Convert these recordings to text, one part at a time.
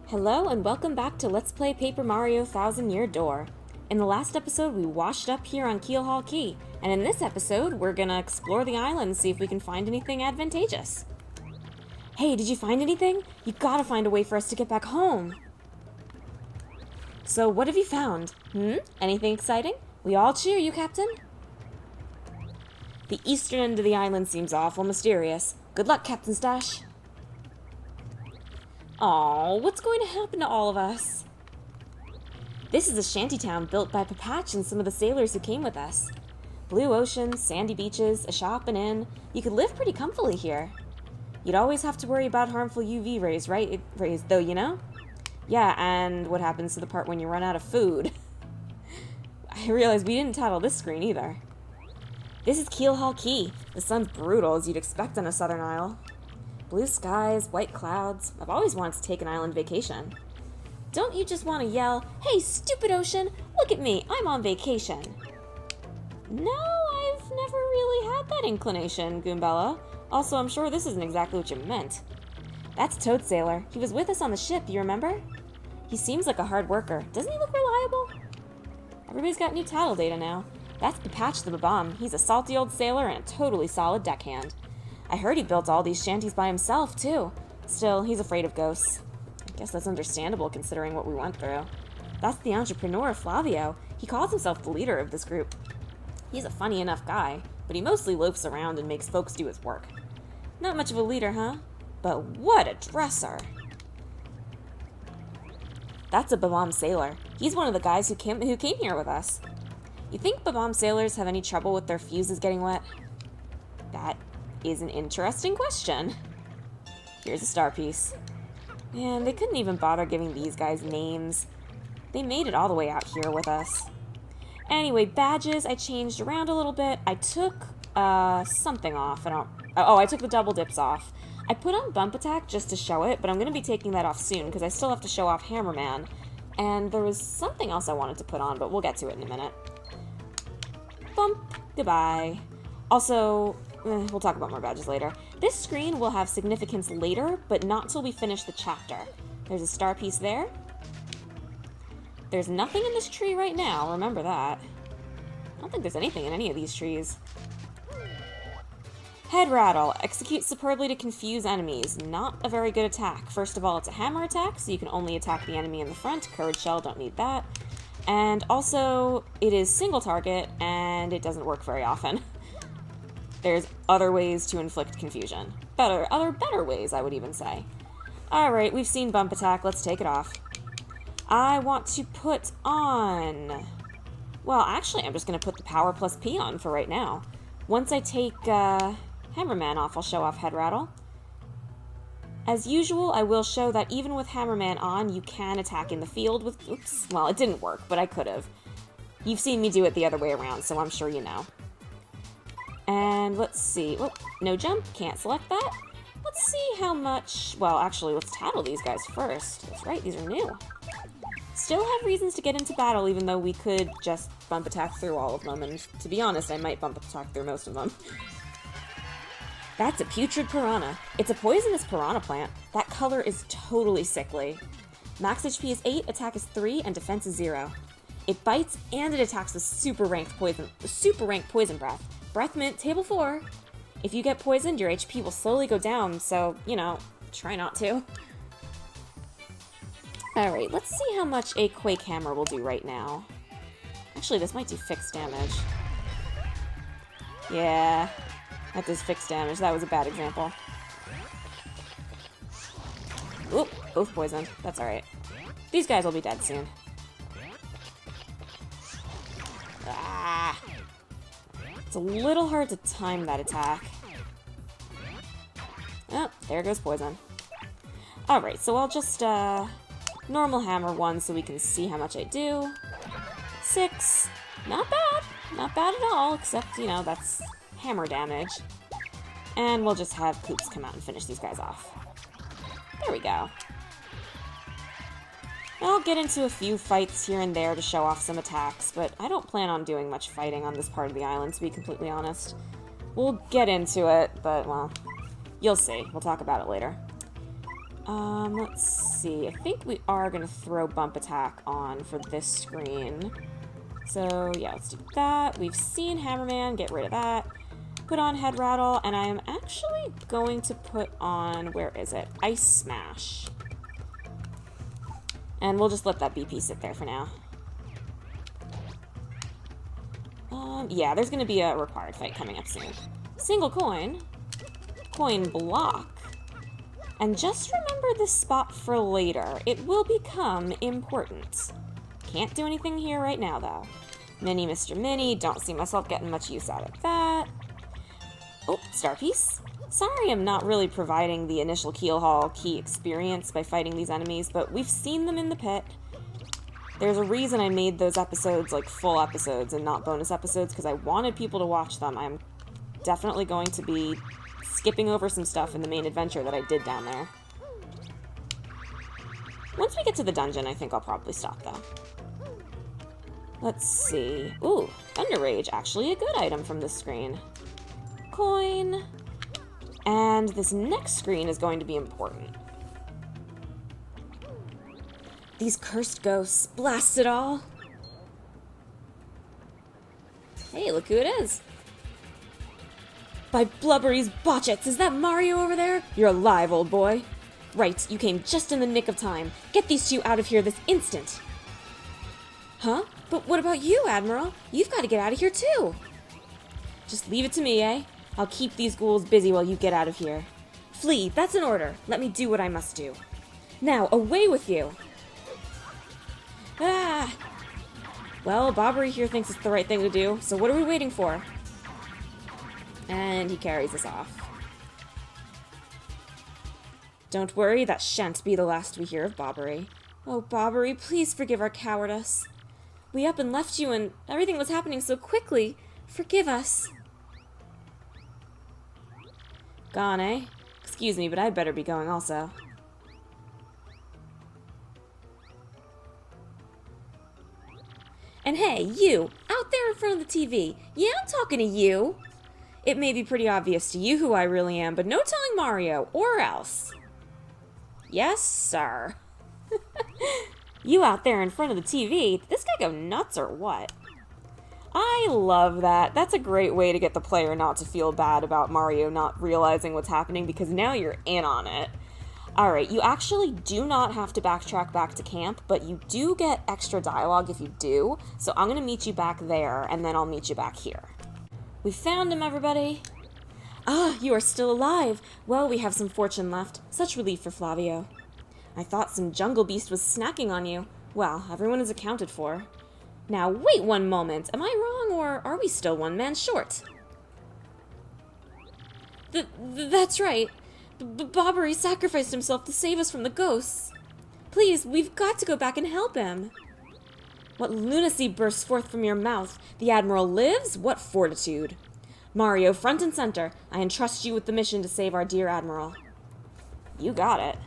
Hello and welcome back to Let's Play Paper Mario Thousand Year Door. In the last episode, we washed up here on Keelhaul Key, and in this episode, we're gonna explore the island and see if we can find anything advantageous. Hey, did you find anything? You gotta find a way for us to get back home. So, what have you found? Anything exciting? We all cheer you, Captain. The eastern end of the island seems awful mysterious. Good luck, Captain Stash. Aw, what's going to happen to all of us? This is a shantytown built by Papatch and some of the sailors who came with us. Blue ocean, sandy beaches, a shop and inn. You could live pretty comfortably here. You'd always have to worry about harmful UV rays, right? Rays, though, you know? Yeah, and what happens to the part when you run out of food? I realize we didn't title this screen either. This is Keelhaul Key. The sun's brutal, as you'd expect on a southern isle. Blue skies, white clouds. I've always wanted to take an island vacation. Don't you just want to yell, "Hey, stupid ocean, look at me, I'm on vacation"? No, I've never really had that inclination, Goombella. Also, I'm sure this isn't exactly what you meant. That's Toad Sailor. He was with us on the ship, you remember? He seems like a hard worker. Doesn't he look reliable? Everybody's got new tattle data now. That's Papatch the Babam. He's a salty old sailor and a totally solid deckhand. I heard he built all these shanties by himself, too. Still, he's afraid of ghosts. I guess that's understandable considering what we went through. That's the entrepreneur, Flavio. He calls himself the leader of this group. He's a funny enough guy, but he mostly loafs around and makes folks do his work. Not much of a leader, huh? But what a dresser! That's a Babam sailor. He's one of the guys who came here with us. You think Babam sailors have any trouble with their fuses getting wet? That is an interesting question. Here's a star piece. Man, they couldn't even bother giving these guys names. They made it all the way out here with us. Anyway, badges, I changed around a little bit. I took something off. I took the double dips off. I put on bump attack just to show it, but I'm going to be taking that off soon because I still have to show off Hammerman. And there was something else I wanted to put on, but we'll get to it in a minute. Bump. Goodbye. Also, we'll talk about more badges later. This screen will have significance later, but not till we finish the chapter. There's a star piece there. There's nothing in this tree right now, remember that. I don't think there's anything in any of these trees. Head rattle. Execute superbly to confuse enemies. Not a very good attack. First of all, it's a hammer attack, so you can only attack the enemy in the front. Courage shell, don't need that. And also, it is single target, and it doesn't work very often. There's other ways to inflict confusion. Better ways, I would even say. Alright, we've seen bump attack. Let's take it off. I want to put on... Well, actually, I'm just going to put the power plus P on for right now. Once I take Hammerman off, I'll show off head rattle. As usual, I will show that even with Hammerman on, you can attack in the field with... Oops. Well, it didn't work, but I could have. You've seen me do it the other way around, so I'm sure you know. And let's see. Oh, no jump. Can't select that. Let's see how much... Well, actually, let's tattle these guys first. That's right, these are new. Still have reasons to get into battle, even though we could just bump attack through all of them. And to be honest, I might bump attack through most of them. That's a putrid piranha. It's a poisonous piranha plant. That color is totally sickly. Max HP is 8, attack is 3, and defense is 0. It bites and it attacks with super ranked poison breath. Breath mint, table 4. If you get poisoned, your HP will slowly go down, so, you know, try not to. Alright, let's see how much a Quake Hammer will do right now. Actually, this might do fixed damage. Yeah, that does fixed damage. That was a bad example. Oop, both poisoned. That's alright. These guys will be dead soon. Ah! It's a little hard to time that attack. Oh, there goes poison. Alright, so I'll just, normal hammer 1 so we can see how much I do. 6. Not bad. Not bad at all, except, you know, that's hammer damage. And we'll just have Koops come out and finish these guys off. There we go. I'll get into a few fights here and there to show off some attacks, but I don't plan on doing much fighting on this part of the island, to be completely honest. We'll get into it, but, well, you'll see. We'll talk about it later. Let's see. I think we are going to throw bump attack on for this screen. So, yeah, let's do that. We've seen Hammerman. Get rid of that. Put on head rattle, and I am actually going to put on, where is it? Ice Smash. And we'll just let that BP sit there for now. Yeah, there's going to be a required fight coming up soon. Single coin. Coin block. And just remember this spot for later. It will become important. Can't do anything here right now, though. Mini Mr. Mini. Don't see myself getting much use out of that. Oh, star piece. Sorry I'm not really providing the initial Keelhaul key experience by fighting these enemies, but we've seen them in the pit. There's a reason I made those episodes like full episodes and not bonus episodes, because I wanted people to watch them. I'm definitely going to be skipping over some stuff in the main adventure that I did down there. Once we get to the dungeon, I think I'll probably stop, though. Let's see. Ooh, Thunder Rage, actually a good item from this screen. Coin. And this next screen is going to be important. These cursed ghosts, blast it all. Hey, look who it is. By Blubbery's botchets, is that Mario over there? You're alive, old boy. Right, you came just in the nick of time. Get these two out of here this instant. Huh? But what about you, Admiral? You've got to get out of here too. Just leave it to me, eh? I'll keep these ghouls busy while you get out of here. Flee, that's an order. Let me do what I must do. Now, away with you. Ah! Well, Bobbery here thinks it's the right thing to do, so what are we waiting for? And he carries us off. Don't worry, that shan't be the last we hear of Bobbery. Oh, Bobbery, please forgive our cowardice. We up and left you and everything was happening so quickly. Forgive us. Gone, eh? Excuse me, but I'd better be going also. And hey, you, out there in front of the TV. Yeah, I'm talking to you. It may be pretty obvious to you who I really am, but no telling Mario, or else. Yes, sir. You out there in front of the TV, did this guy go nuts or what? I love that. That's a great way to get the player not to feel bad about Mario not realizing what's happening, because now you're in on it. Alright, you actually do not have to backtrack back to camp, but you do get extra dialogue if you do, so I'm going to meet you back there, and then I'll meet you back here. We found him, everybody! Ah, you are still alive! Well, we have some fortune left. Such relief for Flavio. I thought some jungle beast was snacking on you. Well, everyone is accounted for. Now, wait one moment. Am I wrong, or are we still one man short? That's right. Bobbery sacrificed himself to save us from the ghosts. Please, we've got to go back and help him. What lunacy bursts forth from your mouth? The Admiral lives? What fortitude! Mario, front and center, I entrust you with the mission to save our dear Admiral. You got it.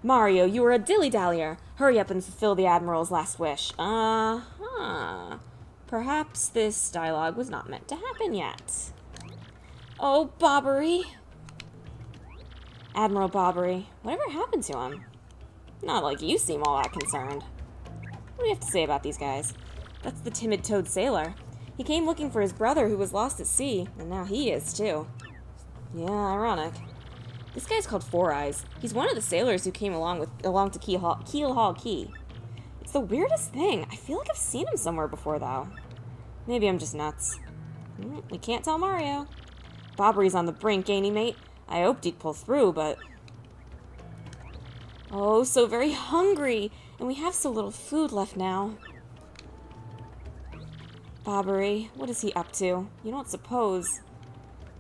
Mario, you are a dilly-dallier. Hurry up and fulfill the Admiral's last wish. Uh-huh. Perhaps this dialogue was not meant to happen yet. Oh, Bobbery. Admiral Bobbery, whatever happened to him? Not like you seem all that concerned. What do you have to say about these guys? That's the timid Toad Sailor. He came looking for his brother who was lost at sea, and now he is too. Yeah, ironic. This guy's called Four Eyes. He's one of the sailors who came along to Keelhaul Key. It's the weirdest thing. I feel like I've seen him somewhere before, though. Maybe I'm just nuts. We can't tell Mario. Bobbery's on the brink, ain't he, mate? I hoped he'd pull through, but... Oh, so very hungry, and we have so little food left now. Bobbery, what is he up to? You don't suppose...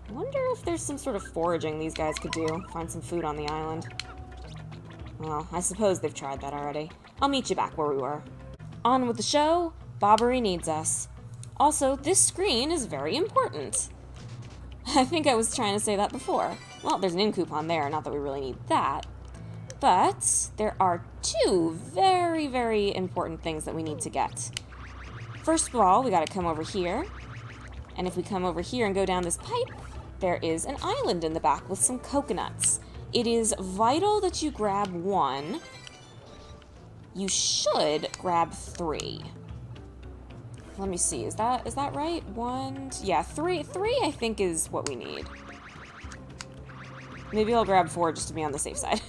I wonder if there's some sort of foraging these guys could do. Find some food on the island. Well, I suppose they've tried that already. I'll meet you back where we were. On with the show. Bobbery needs us. Also, this screen is very important. I think I was trying to say that before. Well, there's an in coupon there, not that we really need that. But there are two very, very important things that we need to get. First of all, we gotta come over here. And if we come over here and go down this pipe, there is an island in the back with some coconuts. It is vital that you grab 1. You should grab 3. Let me see, is that right? 1, yeah, 3 I think is what we need. Maybe I'll grab 4 just to be on the safe side.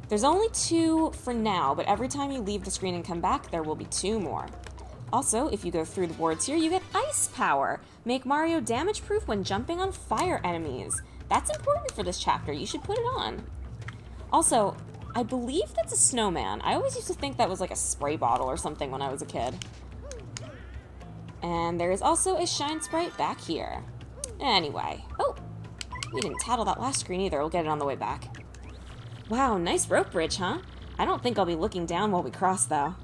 There's only 2 for now, but every time you leave the screen and come back, there will be 2 more. Also, if you go through the boards here, you get ice power. Make Mario damage-proof when jumping on fire enemies. That's important for this chapter. You should put it on. Also, I believe that's a snowman. I always used to think that was like a spray bottle or something when I was a kid. And there is also a shine sprite back here. Anyway. Oh, we didn't tattle that last screen either. We'll get it on the way back. Wow, nice rope bridge, huh? I don't think I'll be looking down while we cross, though.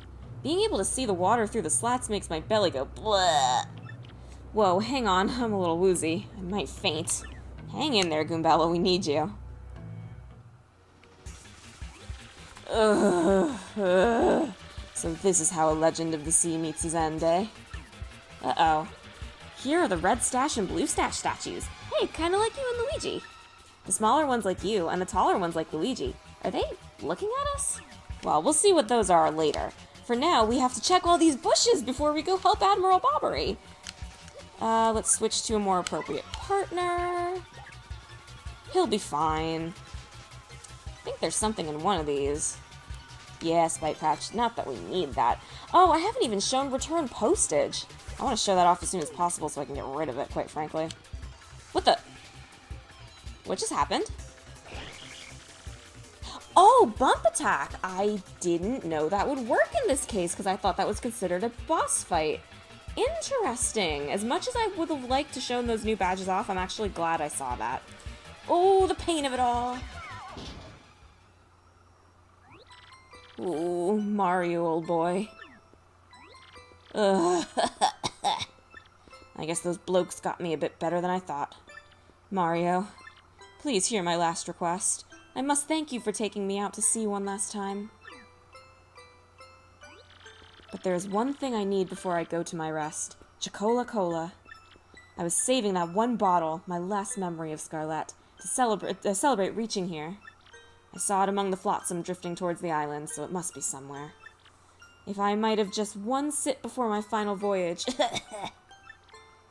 Being able to see the water through the slats makes my belly go bleh. Whoa, hang on. I'm a little woozy. I might faint. Hang in there, Goombella. We need you. So this is how a Legend of the Sea meets his end, eh? Uh-oh. Here are the red stash and blue stash statues. Hey, kind of like you and Luigi. The smaller ones like you, and the taller ones like Luigi. Are they looking at us? Well, we'll see what those are later. For now, we have to check all these bushes before we go help Admiral Bobbery. Let's switch to a more appropriate partner. He'll be fine. I think there's something in one of these. Yeah, Spite Patch. Not that we need that. Oh, I haven't even shown return postage. I want to show that off as soon as possible so I can get rid of it, quite frankly. What the? What just happened? Oh, bump attack! I didn't know that would work in this case because I thought that was considered a boss fight. Interesting. As much as I would have liked to show those new badges off, I'm actually glad I saw that. Oh, the pain of it all. Ooh, Mario, old boy. Ugh. I guess those blokes got me a bit better than I thought. Mario, please hear my last request. I must thank you for taking me out to sea one last time. But there is one thing I need before I go to my rest. Chocola Cola. I was saving that one bottle, my last memory of Scarlet, to celebrate reaching here. I saw it among the flotsam drifting towards the island, so it must be somewhere. If I might have just one sip before my final voyage.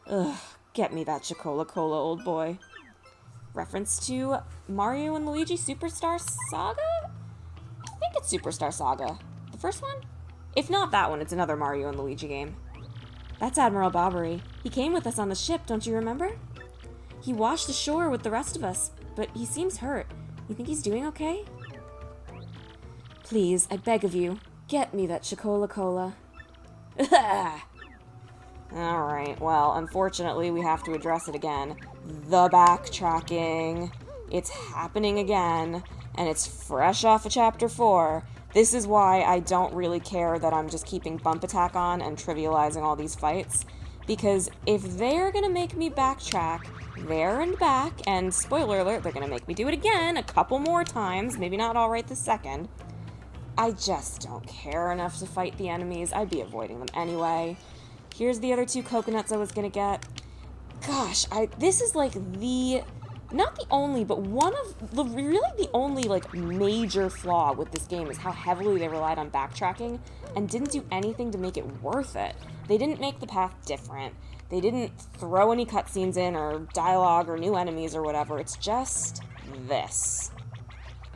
Ugh, get me that Chocola Cola, old boy. Reference to Mario and Luigi Superstar Saga? I think it's Superstar Saga. The first one? If not that one, it's another Mario and Luigi game. That's Admiral Bobbery. He came with us on the ship, don't you remember? He washed ashore with the rest of us, but he seems hurt. You think he's doing okay? Please, I beg of you, get me that Chocola Cola. Alright, well, unfortunately we have to address it again. The backtracking. It's happening again, and it's fresh off of Chapter 4. This is why I don't really care that I'm just keeping bump attack on and trivializing all these fights. Because if they're gonna make me backtrack there and back, and spoiler alert, they're gonna make me do it again a couple more times, maybe not all right this second, I just don't care enough to fight the enemies. I'd be avoiding them anyway. Here's the other 2 coconuts I was gonna get. Gosh, this is like not the only, but one of really the only like major flaw with this game is how heavily they relied on backtracking and didn't do anything to make it worth it. They didn't make the path different. They didn't throw any cutscenes in or dialogue or new enemies or whatever. It's just this.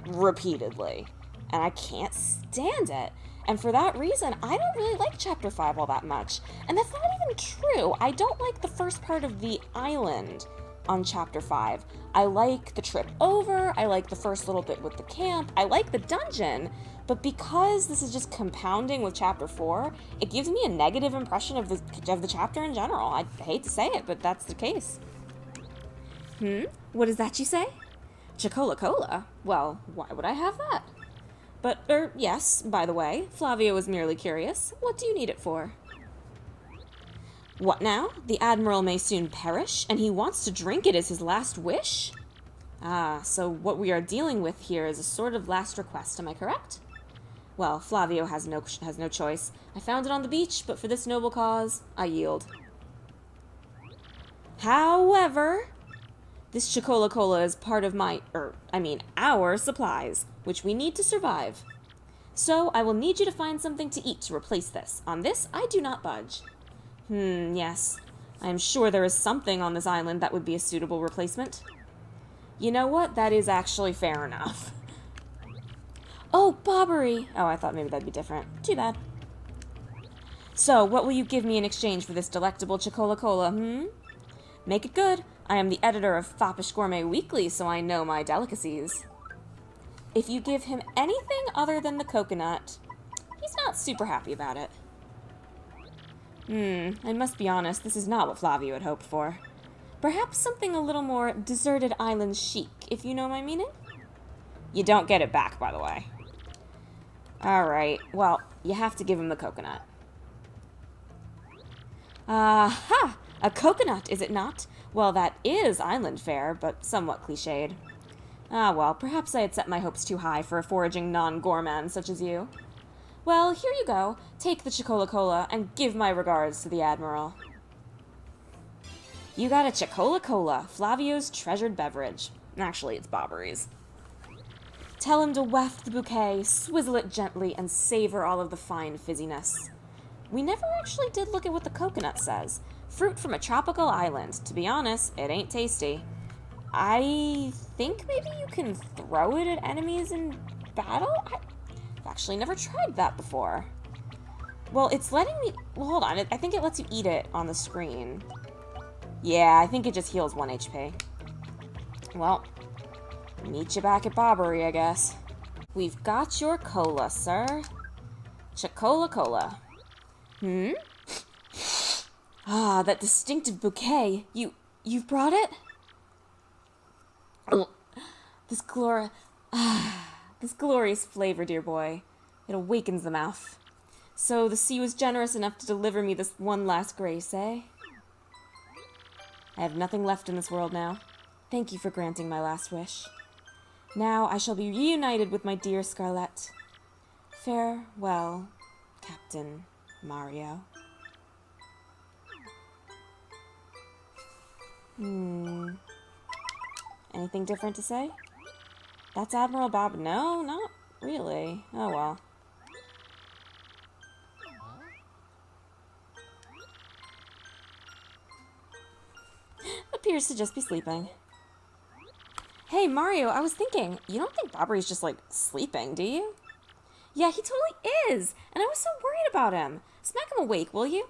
Repeatedly. And I can't stand it. And for that reason, I don't really like Chapter 5 all that much. And that's not even true. I don't like the first part of the island on Chapter 5. I like the trip over, I like the first little bit with the camp, I like the dungeon, but because this is just compounding with Chapter 4, it gives me a negative impression of the chapter in general. I hate to say it, but that's the case. What is that you say? Chocola Cola? Well, why would I have that? But, yes, by the way, Flavio was merely curious. What do you need it for? What now? The Admiral may soon perish, and he wants to drink it as his last wish? Ah, so what we are dealing with here is a sort of last request, am I correct? Well, Flavio has no choice. I found it on the beach, but for this noble cause, I yield. However, This Chocola Cola is part of our supplies, which we need to survive. So I will need you to find something to eat to replace this. On this, I do not budge. Yes. I am sure there is something on this island that would be a suitable replacement. You know what? That is actually fair enough. Oh, Bobbery! Oh, I thought maybe that'd be different. Too bad. So, what will you give me in exchange for this delectable Chocola Cola, Make it good. I am the editor of Foppish Gourmet Weekly, so I know my delicacies. If you give him anything other than the coconut, he's not super happy about it. I must be honest, this is not what Flavio had hoped for. Perhaps something a little more deserted island chic, if you know my meaning? You don't get it back, by the way. Alright, well, you have to give him the coconut. Aha! A coconut, is it not? Well, that is island fare, but somewhat cliched. Ah, well, perhaps I had set my hopes too high for a foraging non-gourmand such as you. Well, here you go. Take the Chocola Cola and give my regards to the Admiral. You got a Chocola Cola, Flavio's treasured beverage. Actually, it's Bobbery's. Tell him to waft the bouquet, swizzle it gently, and savor all of the fine fizziness. We never actually did look at what the coconut says. Fruit from a tropical island. To be honest, it ain't tasty. I think maybe you can throw it at enemies in battle? I've actually never tried that before. Well, it's letting me... Well, hold on. I think it lets you eat it on the screen. Yeah, I think it just heals 1 HP. Well, meet you back at Bobbery, I guess. We've got your cola, sir. Chocola Cola. Ah, that distinctive bouquet. You've brought it? This glorious flavor, dear boy. It awakens the mouth. So the sea was generous enough to deliver me this one last grace, eh? I have nothing left in this world now. Thank you for granting my last wish. Now I shall be reunited with my dear Scarlett. Farewell, Captain Mario. Anything different to say? That's Admiral Bob. No, not really. Oh well. Appears to just be sleeping. Hey, Mario, I was thinking, you don't think Bobbery's just, like, sleeping, do you? Yeah, he totally is, and I was so worried about him. Smack him awake, will you?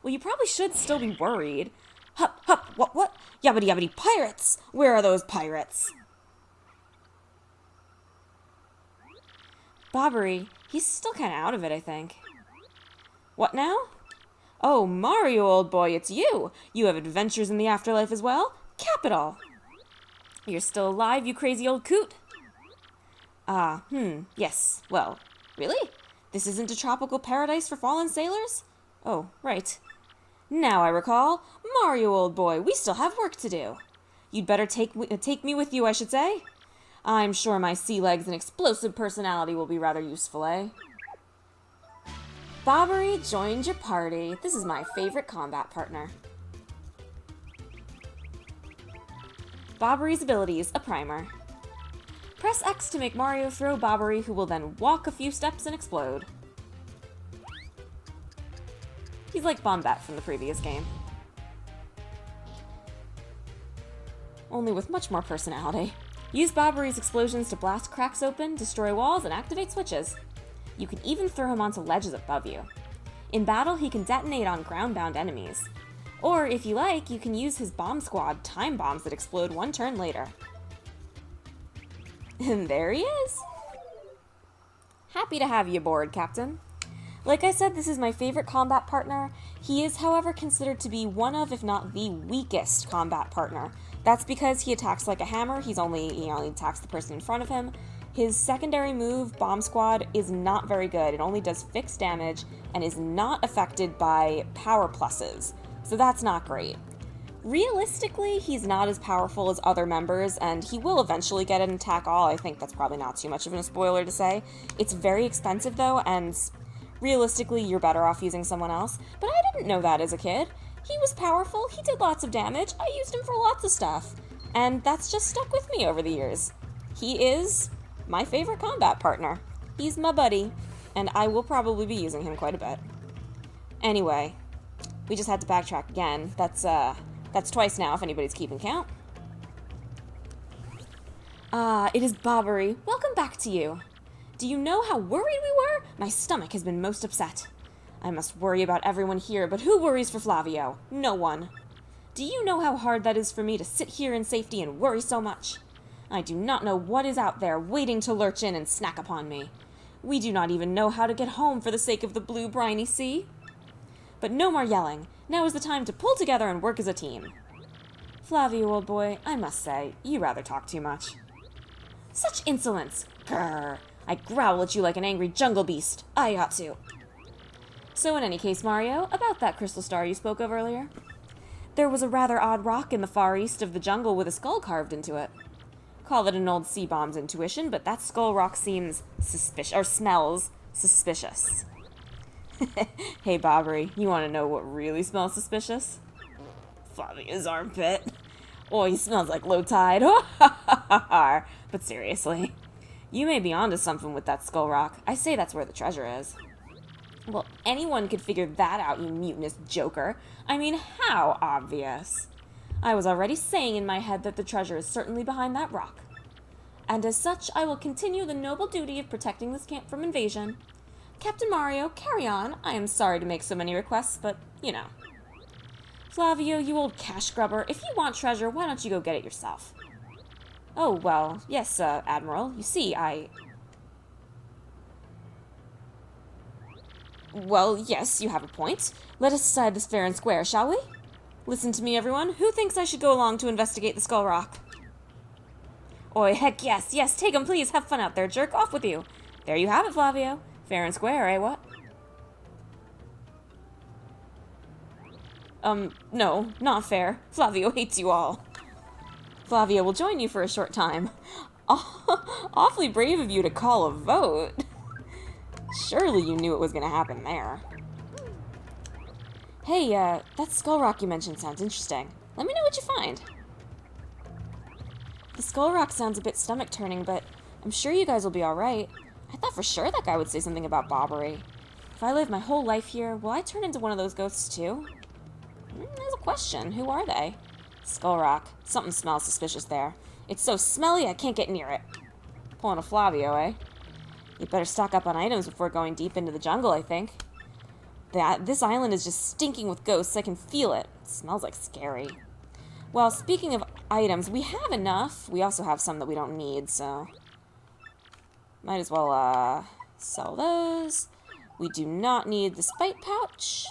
Well, you probably should still be worried. Hup, hup, what? Yabbity yabbity pirates! Where are those pirates? Bobbery, he's still kind of out of it, I think. What now? Oh, Mario, old boy, it's you! You have adventures in the afterlife as well? Capital! You're still alive, you crazy old coot? Yes. Well, really? This isn't a tropical paradise for fallen sailors? Oh, right. Now I recall. Mario, old boy, we still have work to do. You'd better take me with you, I should say. I'm sure my sea legs and explosive personality will be rather useful, eh? Bobbery joined your party. This is my favorite combat partner. Bobbery's abilities, a primer. Press X to make Mario throw Bobbery, who will then walk a few steps and explode. He's like Bombette from the previous game. Only with much more personality. Use Bobbery's explosions to blast cracks open, destroy walls, and activate switches. You can even throw him onto ledges above you. In battle, he can detonate on ground-bound enemies. Or, if you like, you can use his bomb squad time bombs that explode 1 turn later. And there he is! Happy to have you aboard, Captain. Like I said, this is my favorite combat partner. He is, however, considered to be one of, if not the weakest combat partner. That's because he attacks like a hammer. He only attacks the person in front of him. His secondary move, Bomb Squad, is not very good. It only does fixed damage and is not affected by power pluses. So that's not great. Realistically, he's not as powerful as other members, and he will eventually get an attack all. I think that's probably not too much of a spoiler to say. It's very expensive, though, and realistically, you're better off using someone else. But I didn't know that as a kid. He was powerful, he did lots of damage, I used him for lots of stuff. And that's just stuck with me over the years. He is my favorite combat partner. He's my buddy, and I will probably be using him quite a bit. Anyway, we just had to backtrack again. That's twice now if anybody's keeping count. It is Bobbery. Welcome back to you. Do you know how worried we were? My stomach has been most upset. I must worry about everyone here, but who worries for Flavio? No one. Do you know how hard that is for me to sit here in safety and worry so much? I do not know what is out there waiting to lurch in and snack upon me. We do not even know how to get home for the sake of the blue briny sea. But no more yelling. Now is the time to pull together and work as a team. Flavio, old boy, I must say, you rather talk too much. Such insolence! Grrr! I growl at you like an angry jungle beast. I ought to. So in any case, Mario, about that crystal star you spoke of earlier. There was a rather odd rock in the far east of the jungle with a skull carved into it. Call it an old sea bomb's intuition, but that skull rock seems suspicious, or smells suspicious. Hey, Bobbery, you want to know what really smells suspicious? Flavio's armpit. Oh, he smells like low tide. But seriously, you may be onto something with that skull rock. I say that's where the treasure is. Well, anyone could figure that out, you mutinous joker. I mean, how obvious? I was already saying in my head that the treasure is certainly behind that rock. And as such, I will continue the noble duty of protecting this camp from invasion. Captain Mario, carry on. I am sorry to make so many requests, but, you know. Flavio, you old cash grubber, if you want treasure, why don't you go get it yourself? Oh, well, yes, Admiral. You see, Well, yes, you have a point. Let us decide this fair and square, shall we? Listen to me, everyone. Who thinks I should go along to investigate the Skull Rock? Oi, heck yes, take him, please. Have fun out there, jerk. Off with you. There you have it, Flavio. Fair and square, eh, what? No, not fair. Flavio hates you all. Flavio will join you for a short time. Awfully brave of you to call a vote. Surely you knew it was going to happen there. Hey, that skull rock you mentioned sounds interesting. Let me know what you find. The skull rock sounds a bit stomach-turning, but I'm sure you guys will be alright. I thought for sure that guy would say something about Bobbery. If I live my whole life here, will I turn into one of those ghosts too? There's a question. Who are they? Skull rock. Something smells suspicious there. It's so smelly I can't get near it. Pulling a Flavio, eh? You'd better stock up on items before going deep into the jungle, I think. This island is just stinking with ghosts. I can feel it. It smells like scary. Well, speaking of items, we have enough. We also have some that we don't need, so... might as well, sell those. We do not need the spite pouch.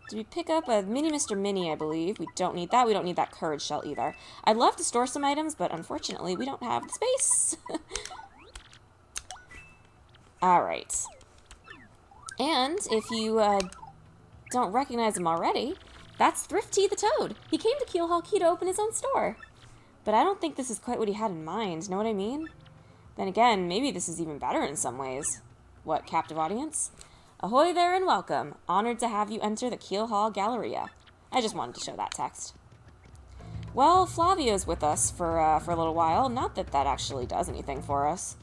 Did we pick up a Mini Mr. Mini, I believe? We don't need that. We don't need that courage shell either. I'd love to store some items, but unfortunately, we don't have the space. Alright. And if you don't recognize him already, that's Thrifty the Toad. He came to Keelhaul Key to open his own store. But I don't think this is quite what he had in mind, know what I mean? Then again, maybe this is even better in some ways. What, captive audience? Ahoy there and welcome. Honored to have you enter the Keelhaul Galleria. I just wanted to show that text. Well, Flavio's with us for a little while. Not that that actually does anything for us.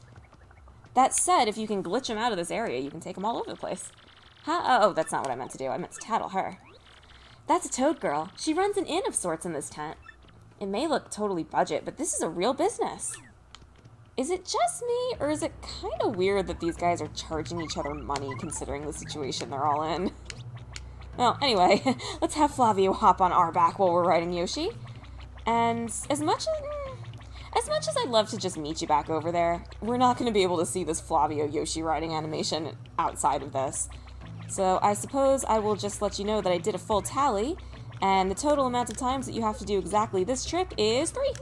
That said, if you can glitch him out of this area, you can take him all over the place. Oh, that's not what I meant to do. I meant to tattle her. That's a Toad girl. She runs an inn of sorts in this tent. It may look totally budget, but this is a real business. Is it just me, or is it kind of weird that these guys are charging each other money considering the situation they're all in? Well, anyway, let's have Flavio hop on our back while we're riding Yoshi. And as much as I'd love to just meet you back over there, we're not going to be able to see this Flavio Yoshi riding animation outside of this. So I suppose I will just let you know that I did a full tally, and the total amount of times that you have to do exactly this trip is 3.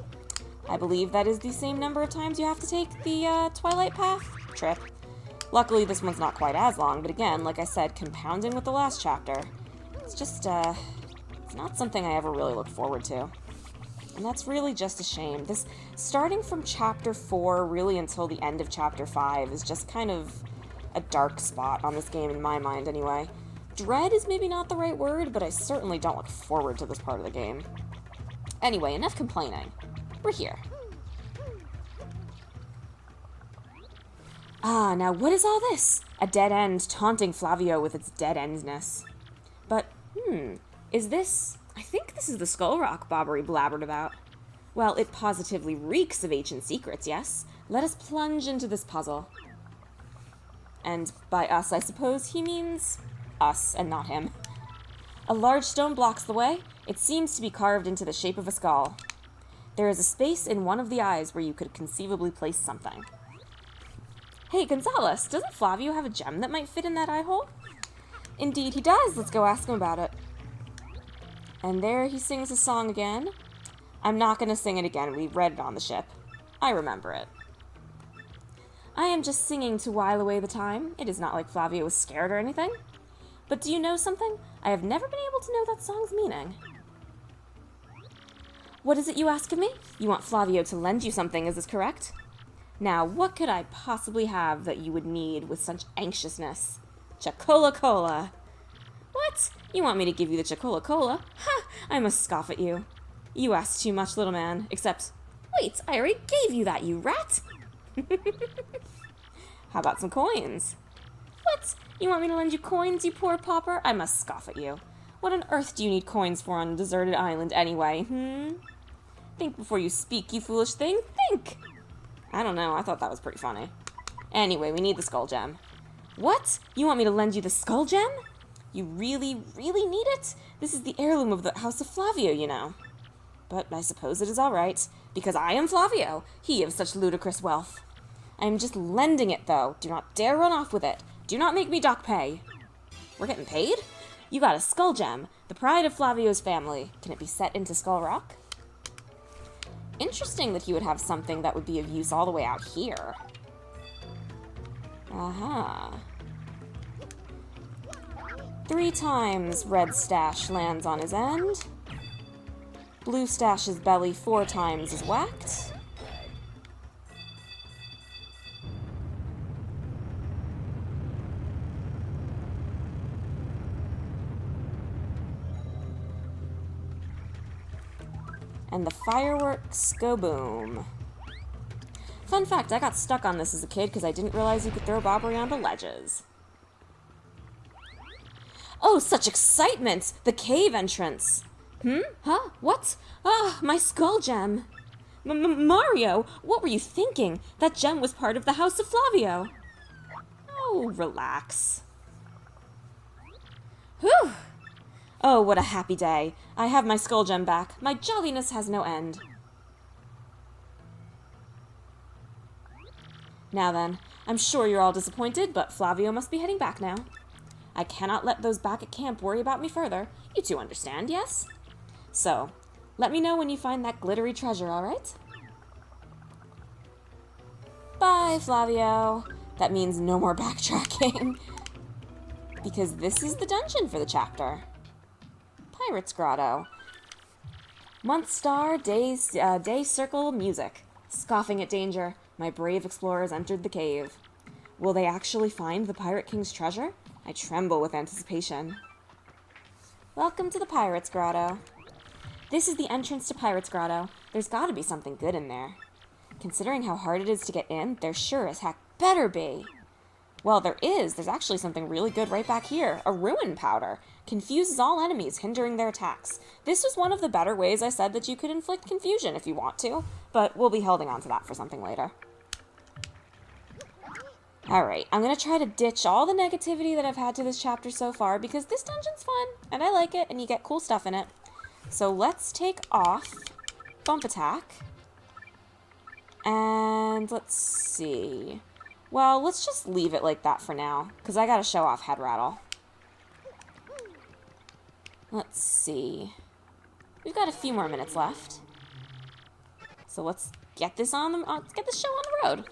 I believe that is the same number of times you have to take the Twilight Path trip. Luckily, this one's not quite as long, but again, like I said, compounding with the last chapter. It's just, it's not something I ever really look forward to. And that's really just a shame. This, starting from Chapter 4 really until the end of Chapter 5 is just kind of a dark spot on this game in my mind anyway. Dread is maybe not the right word, but I certainly don't look forward to this part of the game. Anyway, enough complaining. We're here. Ah, now what is all this? A dead end taunting Flavio with its dead-endness. But, is this... I think this is the Skull Rock Bobbery blabbered about. Well, it positively reeks of ancient secrets, yes? Let us plunge into this puzzle. And by us, I suppose he means us and not him. A large stone blocks the way. It seems to be carved into the shape of a skull. There is a space in one of the eyes where you could conceivably place something. Hey, Gonzalez, doesn't Flavio have a gem that might fit in that eye hole? Indeed he does. Let's go ask him about it. And there he sings a song again. I'm not going to sing it again. We read it on the ship. I remember it. I am just singing to while away the time. It is not like Flavio was scared or anything. But do you know something? I have never been able to know that song's meaning. What is it you ask of me? You want Flavio to lend you something, is this correct? Now, what could I possibly have that you would need with such anxiousness? Chocola Cola. What? You want me to give you the Chocola Cola? Ha! I must scoff at you. You asked too much, little man. Except, wait, I already gave you that, you rat! How about some coins? What? You want me to lend you coins, you poor pauper? I must scoff at you. What on earth do you need coins for on a deserted island anyway, Think before you speak, you foolish thing. Think! I don't know, I thought that was pretty funny. Anyway, we need the skull gem. What? You want me to lend you the skull gem? You really, really need it? This is the heirloom of the House of Flavio, you know. But I suppose it is all right, because I am Flavio, he of such ludicrous wealth. I am just lending it, though. Do not dare run off with it. Do not make me dock pay. We're getting paid? You got a skull gem, the pride of Flavio's family. Can it be set into Skull Rock? Interesting that he would have something that would be of use all the way out here. Aha. 3 times red stash lands on his end. Blue stash's belly 4 times is whacked. And the fireworks go boom. Fun fact, I got stuck on this as a kid because I didn't realize you could throw bobbery onto ledges. Oh, such excitement! The cave entrance! Huh? What? Ah, my skull gem! Mario, what were you thinking? That gem was part of the House of Flavio. Oh, relax. Whew! Oh, what a happy day. I have my skull gem back. My jolliness has no end. Now then, I'm sure you're all disappointed, but Flavio must be heading back now. I cannot let those back at camp worry about me further. You two understand, yes? So, let me know when you find that glittery treasure, all right? Bye, Flavio. That means no more backtracking. Because this is the dungeon for the chapter. Pirate's Grotto. Month star, day circle, music. Scoffing at danger, my brave explorers entered the cave. Will they actually find the Pirate King's treasure? I tremble with anticipation. Welcome to the Pirate's Grotto. This is the entrance to Pirate's Grotto. There's gotta be something good in there. Considering how hard it is to get in, there sure as heck better be. Well, there is. There's actually something really good right back here. A ruin powder. Confuses all enemies, hindering their attacks. This was one of the better ways I said that you could inflict confusion if you want to, but we'll be holding on to that for something later. Alright, I'm going to try to ditch all the negativity that I've had to this chapter so far, because this dungeon's fun, and I like it, and you get cool stuff in it. So let's take off Bump Attack, and let's see... Well, let's just leave it like that for now, because I gotta show off Head Rattle. Let's see. We've got a few more minutes left. So let's get this show on the road.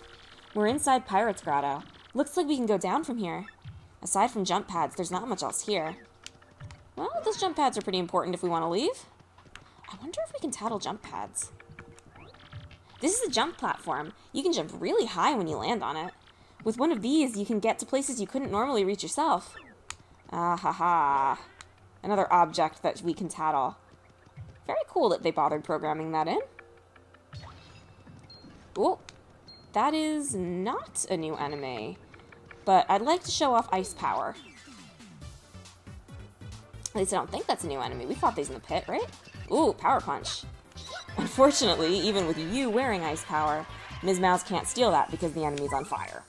We're inside Pirate's Grotto. Looks like we can go down from here. Aside from jump pads, there's not much else here. Well, those jump pads are pretty important if we want to leave. I wonder if we can tattle jump pads. This is a jump platform. You can jump really high when you land on it. With one of these, you can get to places you couldn't normally reach yourself. Ah ha ha. Another object that we can tattle. Very cool that they bothered programming that in. Oh, that is not a new enemy. But I'd like to show off ice power. At least I don't think that's a new enemy. We fought these in the pit, right? Ooh, power punch. Unfortunately, even with you wearing ice power, Ms. Mouse can't steal that because the enemy's on fire.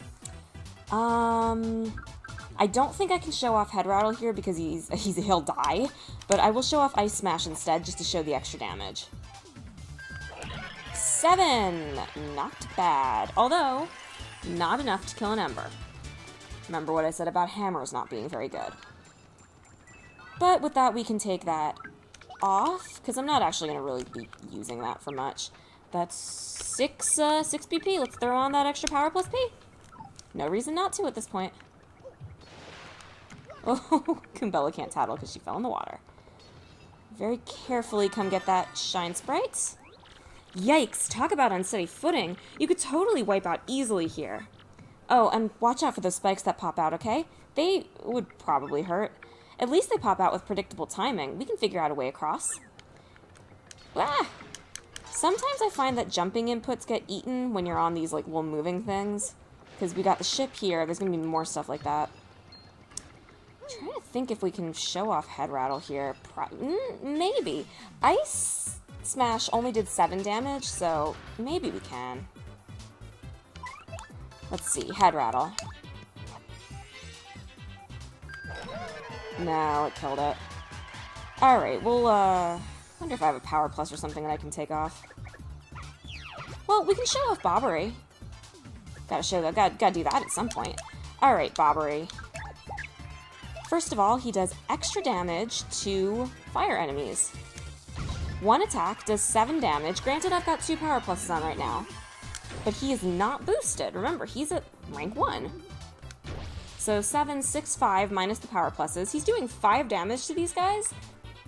I don't think I can show off Head Rattle here because he'll die, but I will show off Ice Smash instead just to show the extra damage. 7! Not bad. Although, not enough to kill an Ember. Remember what I said about hammers not being very good. But with that, we can take that off, because I'm not actually going to really be using that for much. That's 6 BP. Let's throw on that extra power plus P. No reason not to at this point. Oh, Kumbella can't tattle because she fell in the water. Very carefully come get that Shine Sprite. Yikes, talk about unsteady footing. You could totally wipe out easily here. Oh, and watch out for those spikes that pop out, okay? They would probably hurt. At least they pop out with predictable timing. We can figure out a way across. Ah! Sometimes I find that jumping inputs get eaten when you're on these, like, little moving things. Because we got the ship here. There's going to be more stuff like that. I'm trying to think if we can show off Head Rattle here. Maybe. Ice Smash only did 7 damage, so maybe we can. Let's see. Head Rattle. No, it killed it. Alright, we'll, wonder if I have a Power Plus or something that I can take off. Well, we can show off Bobbery. Gotta show that. Gotta do that at some point. Alright, Bobbery. First of all, he does extra damage to fire enemies. One attack does 7 damage. Granted, I've got 2 Power Pluses on right now. But he is not boosted. Remember, he's at rank 1. So 7, 6, 5 minus the Power Pluses. He's doing 5 damage to these guys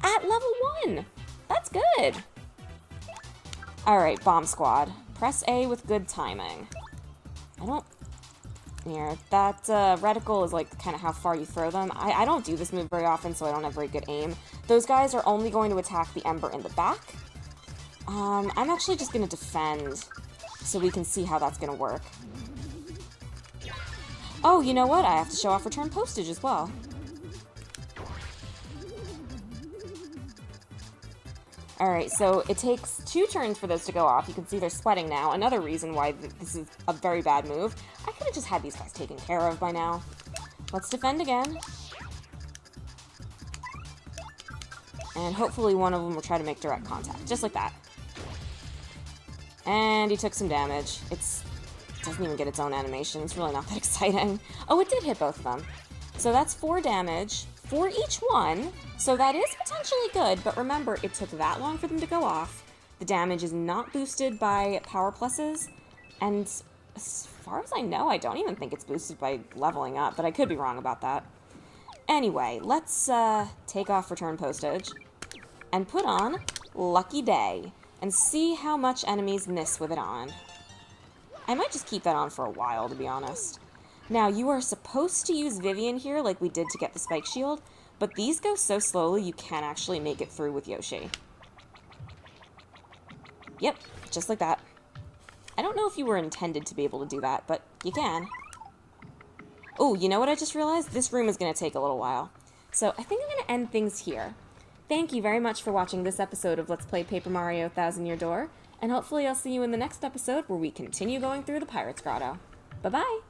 at level 1. That's good. Alright, Bomb Squad. Press A with good timing. I don't... Here, that reticle is like kind of how far you throw them. I don't do this move very often, so I don't have very good aim. Those guys are only going to attack the Ember in the back. I'm actually just going to defend so we can see how that's going to work. Oh, you know what? I have to show off return postage as well. Alright, so it takes 2 turns for those to go off. You can see they're sweating now. Another reason why this is a very bad move. I could have just had these guys taken care of by now. Let's defend again. And hopefully one of them will try to make direct contact. Just like that. And he took some damage. It doesn't even get its own animation. It's really not that exciting. Oh, it did hit both of them. So that's 4 damage for each one. So that is potentially good, but remember, it took that long for them to go off. The damage is not boosted by Power Pluses, and as far as I know, I don't even think it's boosted by leveling up, but I could be wrong about that. Anyway, let's take off return postage and put on Lucky Day and see how much enemies miss with it on. I might just keep that on for a while, to be honest. Now, you are supposed to use Vivian here like we did to get the Spike Shield, but these go so slowly you can't actually make it through with Yoshi. Yep, just like that. I don't know if you were intended to be able to do that, but you can. Oh, you know what I just realized? This room is going to take a little while. So I think I'm going to end things here. Thank you very much for watching this episode of Let's Play Paper Mario Thousand Year Door, and hopefully I'll see you in the next episode where we continue going through the Pirate's Grotto. Bye-bye!